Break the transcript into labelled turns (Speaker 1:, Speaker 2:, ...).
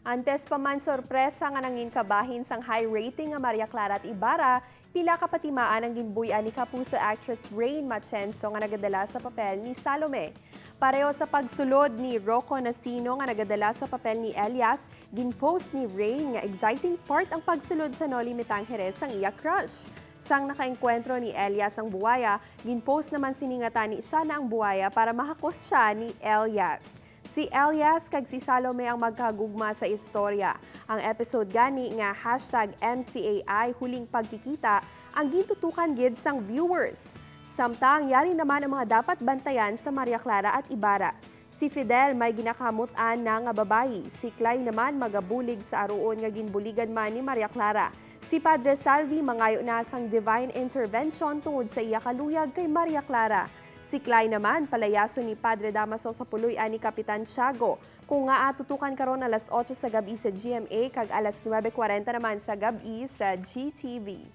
Speaker 1: Antes pa man sorpresa nga nangin kabahin sang high rating nga Maria Clara at Ibarra, pila kapatimaan ang ginbuyan ni kapuso actress Rain Machenzo nga nagadala sa papel ni Salome. Pareho sa pagsulod ni Rocco Nasino nga nagadala sa papel ni Elias, ginpost ni Rain nga exciting part ang pagsulod sa Noli Me Tangere sang iya crush. Sang nakaengkwentro ni Elias ang buwaya, ginpost naman siningatani siya na ang buwaya para mahakos siya ni Elias. Si Elias kag si Salome ang magkagugma sa istorya. Ang episode gani nga #MCAI huling pagkikita ang gintutukan gid sang viewers. Samtang yari naman ang mga dapat bantayan sa Maria Clara at Ibarra. Si Fidel may ginakamutan na nga babayi. Si Clay naman magabulig sa aruon nga ginbuligan man ni Maria Clara. Si Padre Salvi mangayo na sang divine intervention tungod sa iya kaluyag kay Maria Clara. Si Clay naman, palayaso ni Padre Damaso sa puloy ani Kapitan Tiago. Kung nga atutukan karon alas 8 sa gabi sa GMA kag alas 9:40 naman sa gabi sa GTV.